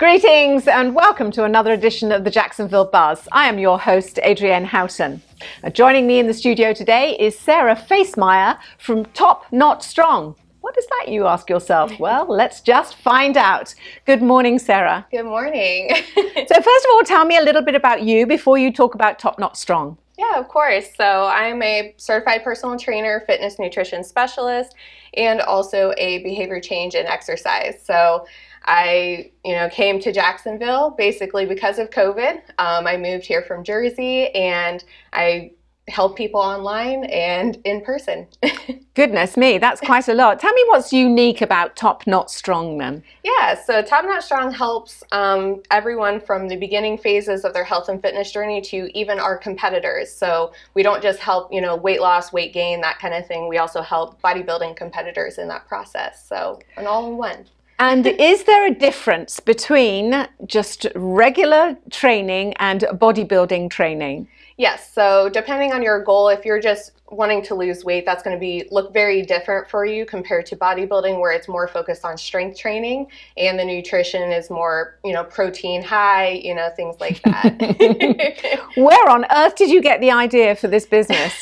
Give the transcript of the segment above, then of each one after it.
Greetings and welcome to another edition of the Jacksonville Buzz. I am your host, Adrienne Houghton. Joining me in the studio today is Sarah Facemire from Top Not Strong. What is that, you ask yourself? Well, let's just find out. Good morning, Sarah. Good morning. So first of all, tell me a little bit about you before you talk about Top Not Strong. Yeah, of course. So I'm a certified personal trainer, fitness nutrition specialist, and also a behavior change and exercise. So I, came to Jacksonville basically because of COVID. I moved here from Jersey and I help people online and in person. Goodness me, that's quite a lot. Tell me what's unique about Top Not Strong then. Yeah, so Top Not Strong helps everyone from the beginning phases of their health and fitness journey to even our competitors. So we don't just help, weight loss, weight gain, that kind of thing. We also help bodybuilding competitors in that process. So an all-in-one. And is there a difference between just regular training and bodybuilding training? Yes, so depending on your goal, if you're just wanting to lose weight, that's going to look very different for you compared to bodybuilding, where it's more focused on strength training and the nutrition is more, protein high, things like that. Where on earth did you get the idea for this business?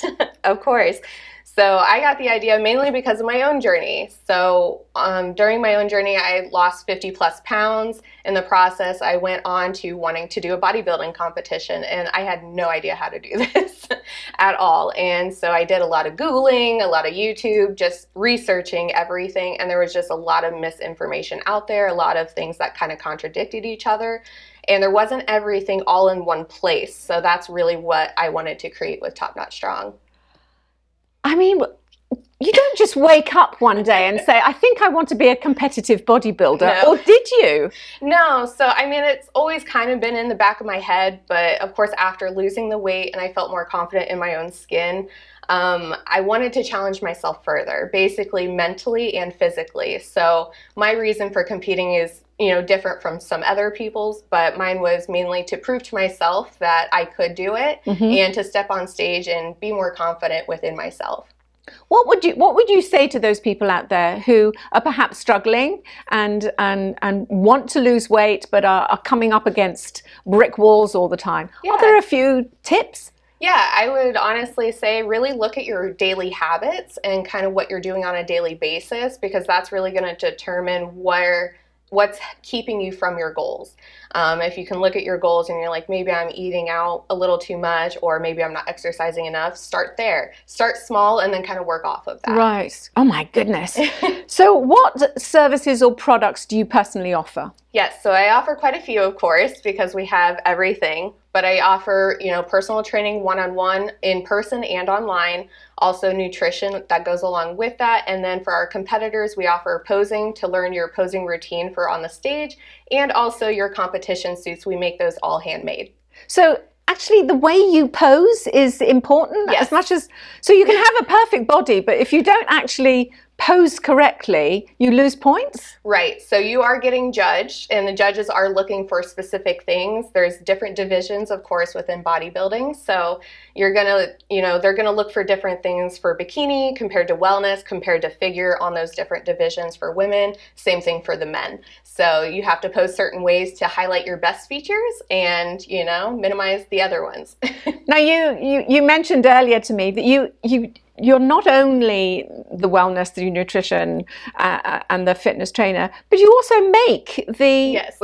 Of course. So I got the idea mainly because of my own journey. So during my own journey, I lost 50 plus pounds. In the process, I went on to wanting to do a bodybuilding competition, and I had no idea how to do this at all. And so I did a lot of Googling, a lot of YouTube, just researching everything. And there was just a lot of misinformation out there, a lot of things that kind of contradicted each other. And there wasn't everything all in one place. So that's really what I wanted to create with Top Not Strong. I mean, you don't just wake up one day and say, I think I want to be a competitive bodybuilder. No. Or did you? No. So, it's always kind of been in the back of my head. But of course, after losing the weight and I felt more confident in my own skin, I wanted to challenge myself further, basically mentally and physically. So my reason for competing is different from some other people's, but mine was mainly to prove to myself that I could do it and to step on stage and be more confident within myself. What would you say to those people out there who are perhaps struggling and want to lose weight but are coming up against brick walls all the time? Yeah. Are there a few tips? Yeah, I would honestly say really look at your daily habits and kind of what you're doing on a daily basis, because that's really going to determine what's keeping you from your goals. If you can look at your goals and you're like, maybe I'm eating out a little too much, or maybe I'm not exercising enough, start there. Start small and then kind of work off of that. Right. Oh my goodness. So what services or products do you personally offer? Yes, so I offer quite a few, of course, because we have everything. But I offer, personal training one-on-one in person and online, also nutrition that goes along with that. And then for our competitors, we offer posing to learn your posing routine for on the stage, and also your competition suits. We make those all handmade. So actually the way you pose is important. Yes. As much as, so you can have a perfect body, but if you don't actually pose correctly, you lose points? Right. So you are getting judged, and the judges are looking for specific things. There's different divisions, of course, within bodybuilding. So you're going to, they're going to look for different things for bikini compared to wellness, compared to figure on those different divisions for women. Same thing for the men. So you have to pose certain ways to highlight your best features and, minimize the other ones. Now, you mentioned earlier to me that you're not only the wellness, the nutrition, and the fitness trainer, but you also make the... Yes.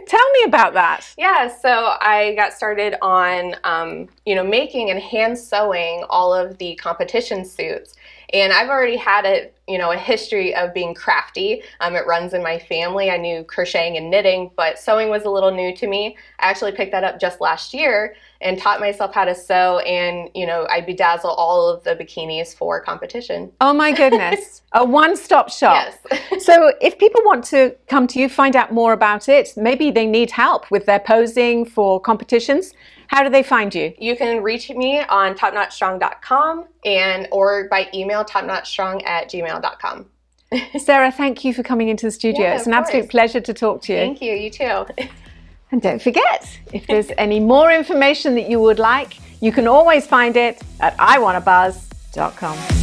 Tell me about that. Yeah, so I got started on, making and hand sewing all of the competition suits. And I've already had a history of being crafty. It runs in my family. I knew crocheting and knitting, but sewing was a little new to me. I actually picked that up just last year and taught myself how to sew, and I bedazzle all of the bikinis for competition. Oh my goodness. A one-stop shop. Yes. So if people want to come to you, find out more about it, maybe they need help with their posing for competitions, how do they find you? You can reach me on topnotstrong.com or by email topnotstrong@gmail.com. Sarah, thank you for coming into the studio. Yeah, it's an absolute pleasure to talk to you. Thank you. You too. And don't forget, if there's any more information that you would like, you can always find it at iwannabuzz.com.